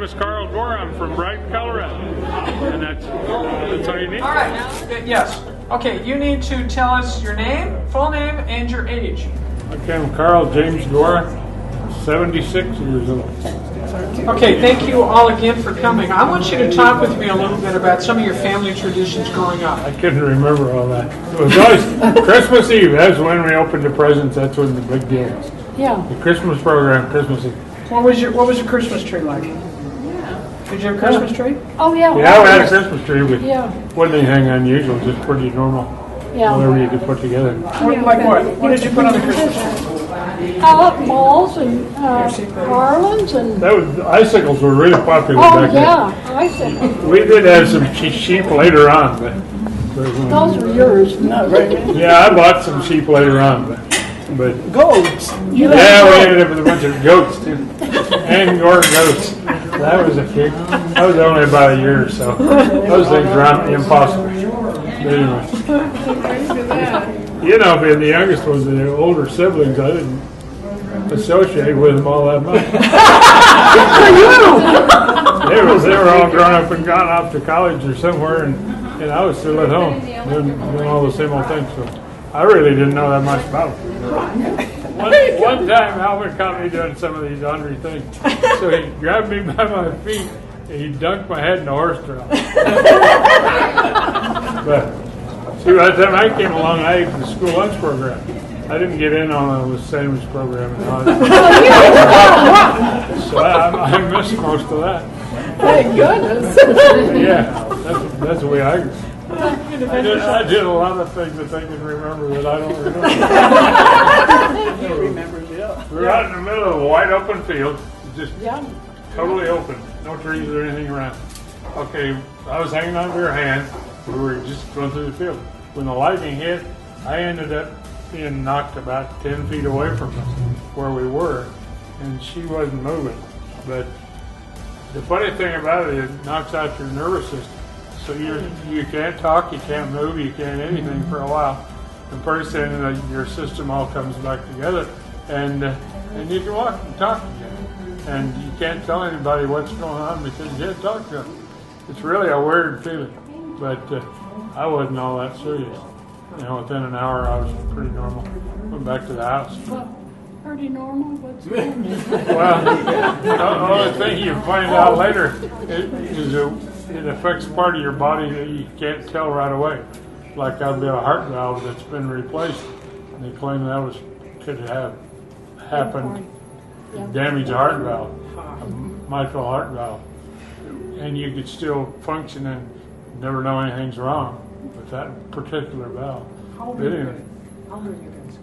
is Carl Gohr. I'm from Brighton, Colorado. And that's all you need? All right. Yes. Okay, you need to tell us your name, full name, and your age. Okay, I'm Carl James Gohr, 76 years old. Okay, thank you all again for coming. I want you to talk with me a little bit about some of your family traditions growing up. I couldn't remember all that. It was always Christmas Eve. That's when we opened the presents. That's when the big deal was. Yeah. The Christmas program, Christmas Eve. What was your Christmas tree like? Did you have a Christmas tree? Oh, yeah. Yeah, we had a Christmas tree, but Yeah. wasn't anything unusual, just pretty normal. Yeah. Whatever you could put together. Like what? What did you put on the Christmas tree? Balls and garlands and... That was, icicles were really popular back then. Oh, yeah. Icicles. We did have some sheep later on, but Those were yours. Not right. yeah, I bought some sheep later on, but Goats. yeah, we ended up with a bunch of goats too, and Gohr goats. That was a kick. That was only about a year or so. Those things were impossible. But anyway, you know, being the youngest was the older siblings, I didn't associate with them all that much. They were all grown up and gone off to college or somewhere, and I was still at home doing all the same old things. So I really didn't know that much about them. One time, Alvin caught me doing some of these ornery things. So he grabbed me by my feet and he dunked my head in the horse trough. But see, by the time I came along, I ate the school lunch program. I didn't get in on the sandwich program and all that. So I missed most of that. Thank goodness. Yeah, that's the way I grew. I did a lot of things that they can remember that I don't remember. He remembers, yeah. We were out in the middle of a wide open field, just Yeah. totally open, no trees or anything around. Okay, I was hanging on to her hand. We were just going through the field. When the lightning hit, I ended up being knocked about 10 feet away from where we were, and she wasn't moving. But the funny thing about it, it knocks out your nervous system. So you can't talk, you can't move, you can't anything for a while. And pretty soon your system all comes back together, and you can walk and talk again. And you can't tell anybody what's going on because you can't talk to them. It's really a weird feeling, but I wasn't all that serious. You know, within an hour I was pretty normal. Went back to the house. Well, pretty normal. What's normal? Well, the only thing you find out later is it affects part of your body that you can't tell right away. Like I've got a heart valve that's been replaced. And they claim that could have happened, damage a heart valve, a mitral heart valve. And you could still function and never know anything's wrong with that particular valve. How old But anyway, How old are you guys?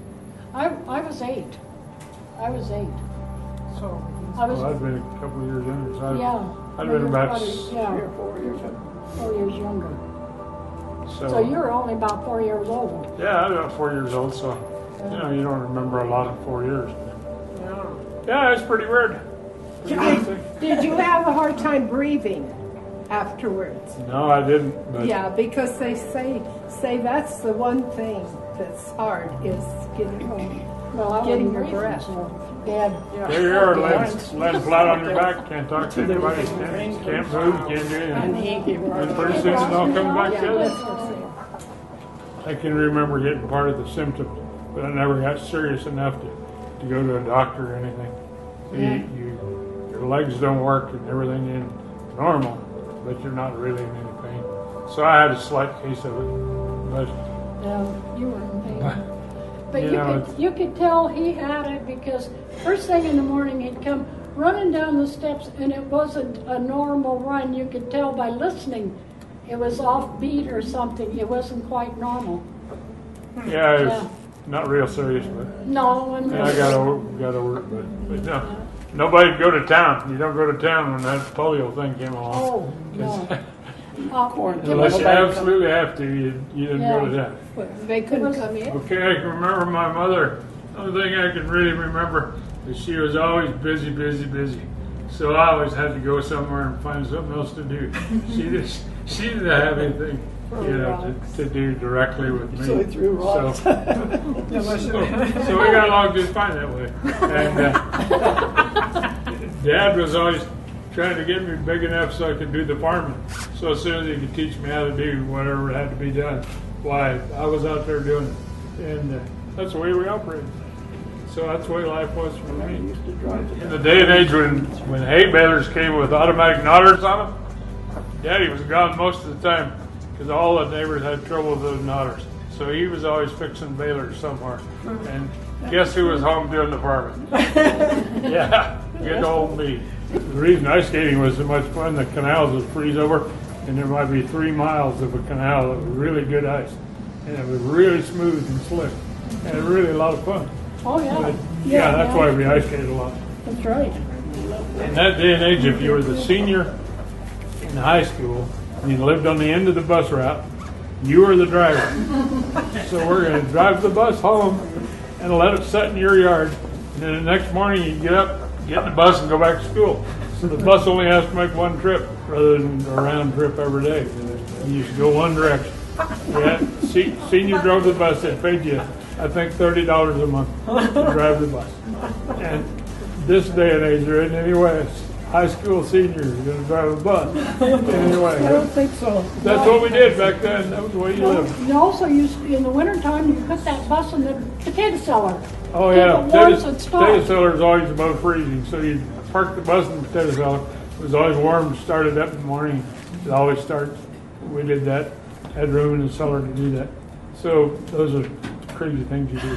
I was 8. I was 8. So, I was, well, I've been a couple of years younger. So yeah. I've been about 3 or 4 years. 4 years younger. so So you're only about 4 years old. yeah, I'm about 4 years old. So you don't remember a lot in 4 years. Yeah, it's pretty weird. Did you have a hard time breathing afterwards? No, I didn't. But Yeah, because they say that's the one thing that's hard is getting home. Well, I Getting wasn't your breathing, breath. so Dad. there you are, laying flat on your back. Can't talk to anybody. Can't move. Can't do And anything. he gave her And pretty soon it all comes back together. That's the same. I can remember getting part of the symptoms, but I never got serious enough to go to a doctor or anything. Your legs don't work and everything is normal, but you're not really in any pain. So I had a slight case of it, but Yeah, you were in pain. But You know, you could tell he had it because first thing in the morning he'd come running down the steps and it wasn't a normal run. You could tell by listening. It was offbeat or something. It wasn't quite normal. yeah, it was Yeah. not real serious. But No, and yeah, I got over it, but no. Nobody'd go to town. You don't go to town when that polio thing came along. Oh, no. Unless you absolutely have to, you didn't go to town. They couldn't come in. Okay, I can remember my mother. The only thing I can really remember is she was always busy, busy, busy. So I always had to go somewhere and find something else to do. She didn't have anything, to do directly with me. So he threw rocks. So we got along just fine that way. And Dad was always trying to get me big enough so I could do the farming. So as soon as he could teach me how to do whatever had to be done, why, I was out there doing it. And that's the way we operated. So that's the way life was for me. In the day and age when hay balers came with automatic knotters on them, Daddy was gone most of the time because all the neighbors had trouble with those knotters. So he was always fixing balers somewhere. And guess who was home doing the farming? Yeah, good old me. The reason ice skating was so much fun, the canals would freeze over, and there might be 3 miles of a canal of really good ice. And it was really smooth and slick, and really a lot of fun. Oh, yeah. But, yeah, that's why we ice skated a lot. That's right. In that day and age, if you were the senior in high school, and you lived on the end of the bus route, you were the driver. So we're going to drive the bus home and let it sit in your yard. And then the next morning you get up, get in the bus, and go back to school. So the bus only has to make one trip rather than a round trip every day. You used to go one direction. Yeah, senior drove the bus. It paid you, I think, $30 a month to drive the bus. And this day and age, there isn't any way high school seniors are going to drive a bus. Anyway, I don't think so. that's what we did back then. That was the way you lived. You also used, in the wintertime, you put that bus in the potato cellar. Oh yeah, Keep it warm so it's potato stopped. cellar is always above freezing, so you park the bus in the potato cellar. It was always warm, started up in the morning. It always starts. We did that. Had room in the cellar to do that. So those are crazy things you do.